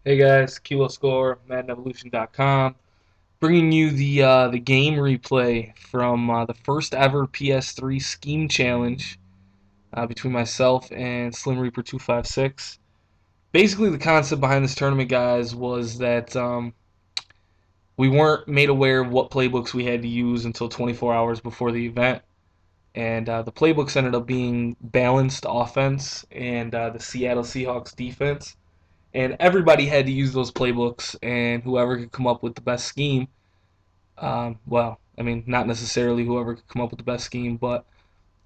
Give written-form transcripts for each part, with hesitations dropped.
Hey guys, Kilo Score, MaddenEvolution.com, bringing you the game replay from the first ever PS3 Scheme Challenge between myself and SlimReaper256. Basically, the concept behind this tournament, guys, was that we weren't made aware of what playbooks we had to use until 24 hours before the event, and the playbooks ended up being balanced offense and the Seattle Seahawks defense. And everybody had to use those playbooks, and whoever could come up with the best scheme, well, I mean, not necessarily whoever could come up with the best scheme, but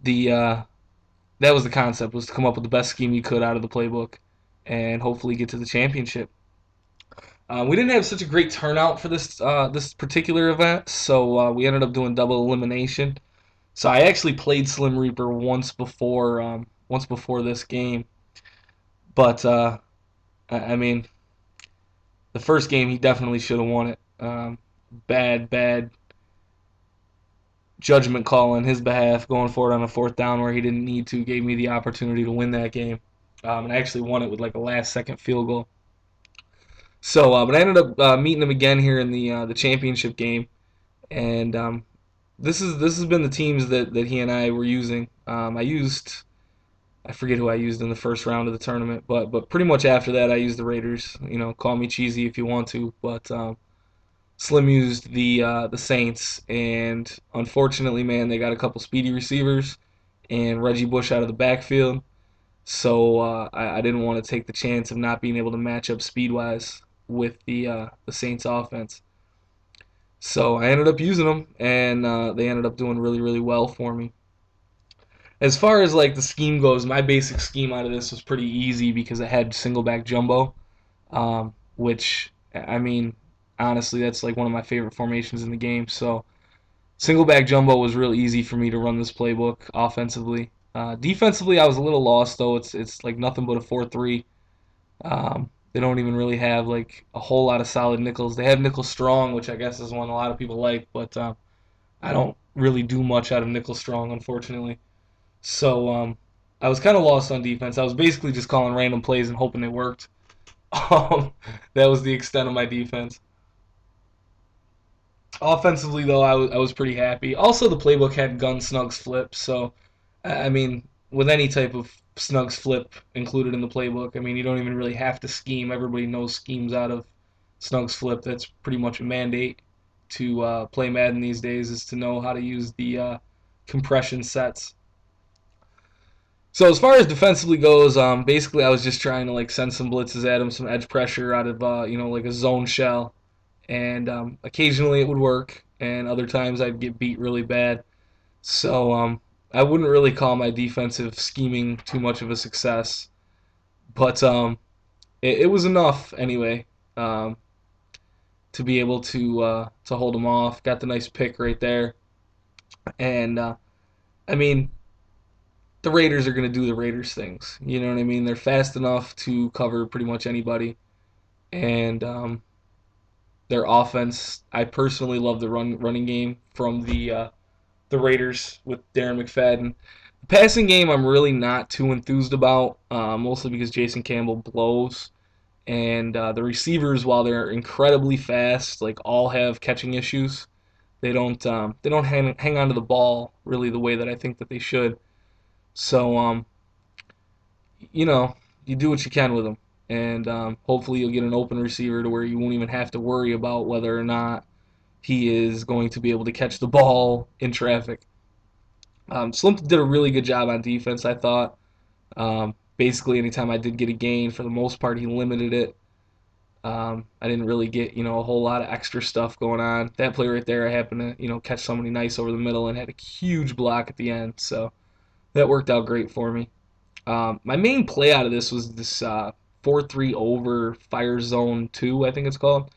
the that was the concept, was to come up with the best scheme you could out of the playbook and hopefully get to the championship. We didn't have such a great turnout for this particular event, so we ended up doing double elimination. So I actually played Slim Reaper once before this game, but I mean, the first game he definitely should have won it. Bad judgment call on his behalf, going for it on a fourth down where he didn't need to, gave me the opportunity to win that game. And I actually won it with like a last second field goal. So, but I ended up meeting him again here in the championship game, and this has been the teams that he and I were using. I forget who I used in the first round of the tournament, but pretty much after that I used the Raiders. You know, call me cheesy if you want to, but Slim used the Saints, and unfortunately, man, they got a couple speedy receivers and Reggie Bush out of the backfield. So I didn't want to take the chance of not being able to match up speed wise with the Saints offense. So I ended up using them, and they ended up doing really well for me. As far as like the scheme goes, my basic scheme out of this was pretty easy because it had single back jumbo, which I mean, honestly, that's like one of my favorite formations in the game. So single back jumbo was real easy for me to run this playbook offensively. Defensively, I was a little lost though. It's like nothing but a 4-3. They don't even really have like a whole lot of solid nickels. They have nickel strong, which I guess is one a lot of people like, but I don't really do much out of nickel strong, unfortunately. So I was kind of lost on defense. I was basically just calling random plays and hoping it worked. That was the extent of my defense. Offensively, though, I was pretty happy. Also, the playbook had gun snugs flip, so I mean, with any type of snugs flip included in the playbook, I mean, you don't even really have to scheme. Everybody knows schemes out of snugs flip. That's pretty much a mandate to play Madden these days, is to know how to use the compression sets. So as far as defensively goes, basically I was just trying to like send some blitzes at him, some edge pressure out of like a zone shell, and occasionally it would work, and other times I'd get beat really bad. So I wouldn't really call my defensive scheming too much of a success, but it was enough anyway um, to be able to hold them off. Got the nice pick right there, and I mean, the Raiders are going to do the Raiders things. You know what I mean? They're fast enough to cover pretty much anybody, and their offense. I personally love the running game from the Raiders with Darren McFadden. The passing game, I'm really not too enthused about, mostly because Jason Campbell blows, and the receivers, while they're incredibly fast, like all have catching issues. They don't hang on to the ball really the way that I think that they should. So you know, you do what you can with them, and hopefully you'll get an open receiver to where you won't even have to worry about whether or not he is going to be able to catch the ball in traffic. Slim did a really good job on defense, I thought. Basically, anytime I did get a gain, for the most part, he limited it. I didn't really get a whole lot of extra stuff going on. That play right there, I happened to catch somebody nice over the middle and had a huge block at the end, so that worked out great for me. My main play out of this was this 4-3 over Fire Zone 2, I think it's called.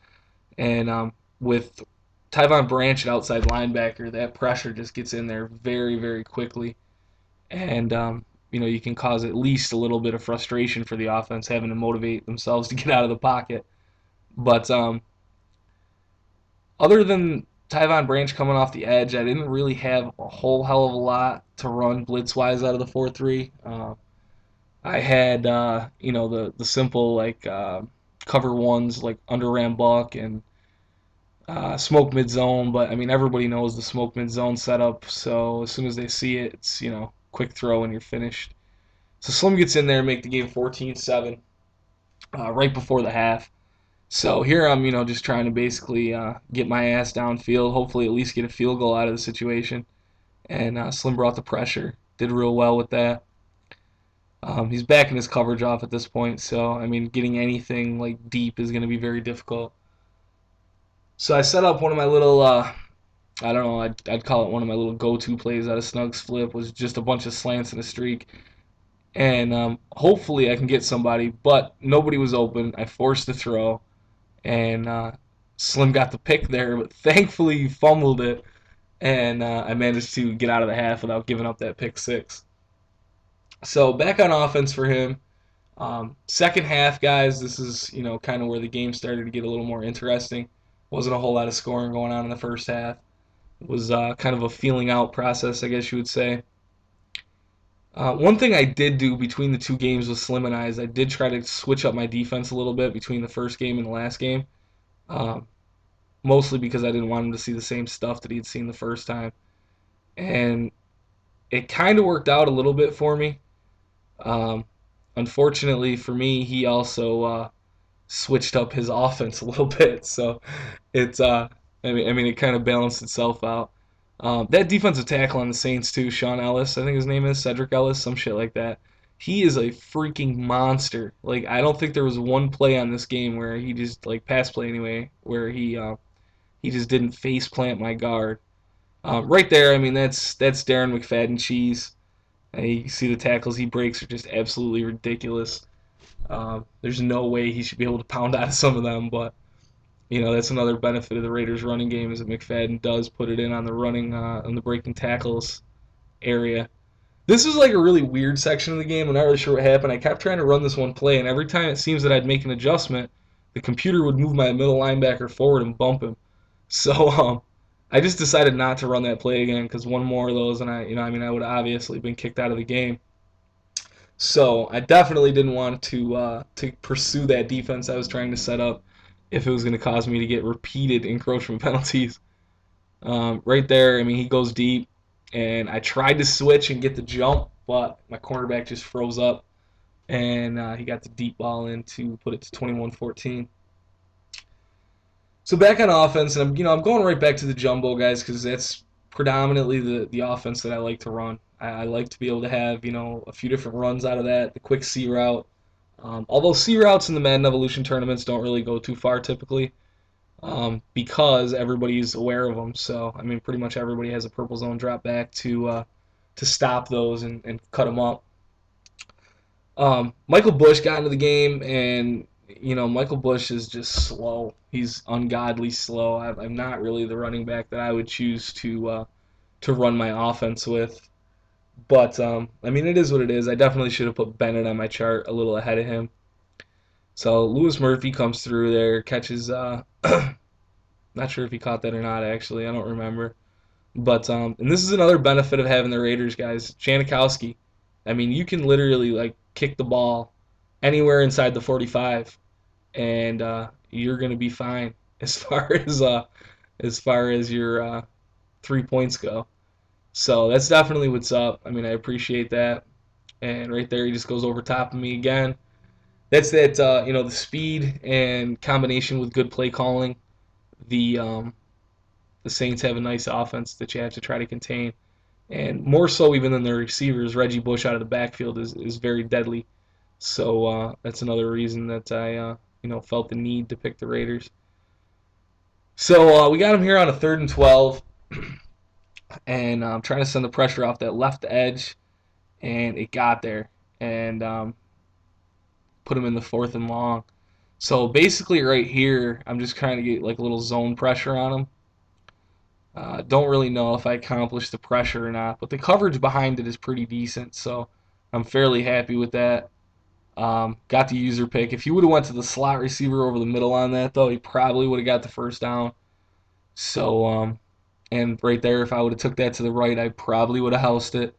And with Tyvon Branch at outside linebacker, that pressure just gets in there very quickly. And, you can cause at least a little bit of frustration for the offense having to motivate themselves to get out of the pocket. But other than Tyvon Branch coming off the edge, I didn't really have a whole hell of a lot to run blitz-wise out of the 4-3. I had the simple like cover ones like under ram buck and smoke mid zone. But I mean, everybody knows the smoke mid zone setup. So as soon as they see it, it's quick throw and you're finished. So Slim gets in there and make the game 14-7 right before the half. So here I'm, just trying to basically get my ass downfield, hopefully at least get a field goal out of the situation. And Slim brought the pressure, did real well with that. He's backing his coverage off at this point, so I mean, getting anything like deep is going to be very difficult. So I set up one of my little, I don't know, I'd call it one of my little go-to plays out of Snug's flip, was just a bunch of slants and a streak. And hopefully I can get somebody, but nobody was open. I forced the throw, and Slim got the pick there, but thankfully he fumbled it, and I managed to get out of the half without giving up that pick six. So back on offense for him. Second half, guys, this is kind of where the game started to get a little more interesting. Wasn't a whole lot of scoring going on in the first half. It was kind of a feeling out process, I guess you would say. One thing I did do between the two games with Slim and I is I did try to switch up my defense a little bit between the first game and the last game. Um, Mostly because I didn't want him to see the same stuff that he'd seen the first time. And it kind of worked out a little bit for me. Um, Unfortunately for me, he also switched up his offense a little bit, so it's I mean it kind of balanced itself out. That defensive tackle on the Saints too, Sean Ellis, I think his name is Cedric Ellis, some shit like that. He is a freaking monster. Like I don't think there was one play on this game where he just like pass play anyway, where he just didn't face plant my guard. Right there, I mean that's Darren McFadden cheese. You see the tackles he breaks are just absolutely ridiculous. There's no way he should be able to pound out of some of them, but that's another benefit of the Raiders' running game is that McFadden does put it in on the running, on the breaking tackles area. This is like a really weird section of the game. I'm not really sure what happened. I kept trying to run this one play, and every time it seems that I'd make an adjustment, the computer would move my middle linebacker forward and bump him. So I just decided not to run that play again because one more of those, and I would have obviously been kicked out of the game. So I definitely didn't want to pursue that defense I was trying to set up if it was going to cause me to get repeated encroachment penalties. Right there, I mean, he goes deep, and I tried to switch and get the jump, but my cornerback just froze up, and he got the deep ball in to put it to 21-14. So back on offense, and I'm going right back to the jumbo guys because that's predominantly the offense that I like to run. I like to be able to have a few different runs out of that. The quick C route, although C routes in the Madden Evolution tournaments don't really go too far typically, because everybody's aware of them. So I mean, pretty much everybody has a purple zone drop back to stop those and cut them up. Michael Bush got into the game, and Michael Bush is just slow. He's ungodly slow. I'm not really the running back that I would choose to run my offense with. But I mean, it is what it is. I definitely should have put Bennett on my chart a little ahead of him. So Lewis Murphy comes through there, catches. Not sure if he caught that or not. Actually, I don't remember. But and this is another benefit of having the Raiders guys. Janikowski. I mean, you can literally like kick the ball anywhere inside the 45, and you're gonna be fine as far as your 3 points go. So that's definitely what's up. I mean, I appreciate that. And right there, he just goes over top of me again. That's that. The speed and combination with good play calling. The Saints have a nice offense that you have to try to contain, and more so even than their receivers. Reggie Bush out of the backfield is very deadly. So that's another reason that I felt the need to pick the Raiders. So we got him here on a 3rd and 12, and I'm trying to send the pressure off that left edge, and it got there, and put him in the 4th and long. So basically right here, I'm just trying to get like a little zone pressure on him. Don't really know if I accomplished the pressure or not, but the coverage behind it is pretty decent, so I'm fairly happy with that. Got the user pick. If he would have went to the slot receiver over the middle on that, though, he probably would have got the first down. So, and right there, if I would have took that to the right, I probably would have housed it.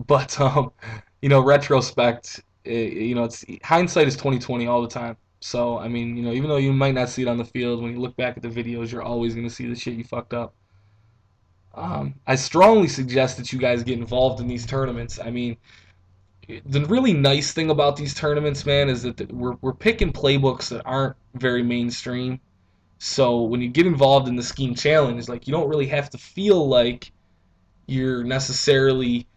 But retrospect, it's hindsight is 20/20 all the time. So, I mean, even though you might not see it on the field, when you look back at the videos, you're always going to see the shit you fucked up. I strongly suggest that you guys get involved in these tournaments. I mean, the really nice thing about these tournaments, man, is that we're picking playbooks that aren't very mainstream. So when you get involved in the scheme challenge, like you don't really have to feel like you're necessarily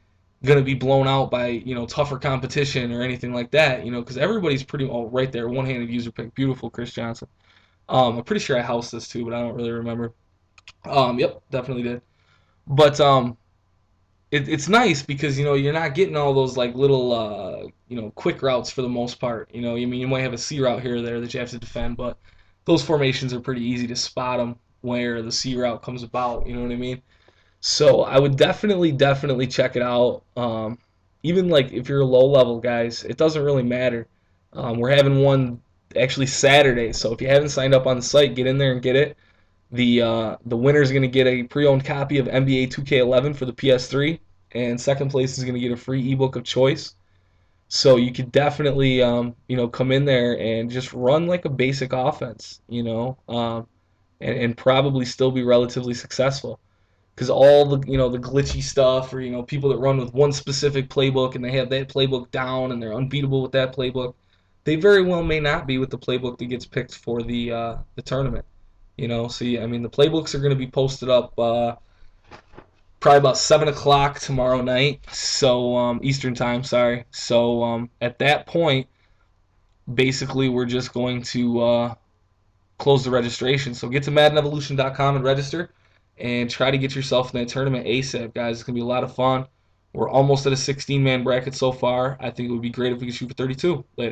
gonna be blown out by tougher competition or anything like that. Because everybody's pretty right there. One-handed user pick, beautiful, Chris Johnson. I'm pretty sure I housed this too, but I don't really remember. Yep, definitely did. But it's nice because you're not getting all those like little quick routes for the most part. I mean you might have a C route here or there that you have to defend, but those formations are pretty easy to spot them where the C route comes about. You know what I mean? So I would definitely check it out. Even like if you're low level guys, it doesn't really matter. We're having one actually Saturday, so if you haven't signed up on the site, get in there and get it. The winner is going to get a pre-owned copy of NBA 2K11 for the PS3, and second place is going to get a free ebook of choice. So you could definitely come in there and just run like a basic offense, and probably still be relatively successful. Because all the glitchy stuff, or people that run with one specific playbook and they have that playbook down and they're unbeatable with that playbook, they very well may not be with the playbook that gets picked for the tournament. So I mean, the playbooks are going to be posted up probably about 7 o'clock tomorrow night, so Eastern time. Sorry. So at that point, basically, we're just going to close the registration. So get to MaddenEvolution.com and register, and try to get yourself in that tournament ASAP, guys. It's going to be a lot of fun. We're almost at a 16-man bracket so far. I think it would be great if we could shoot for 32 later.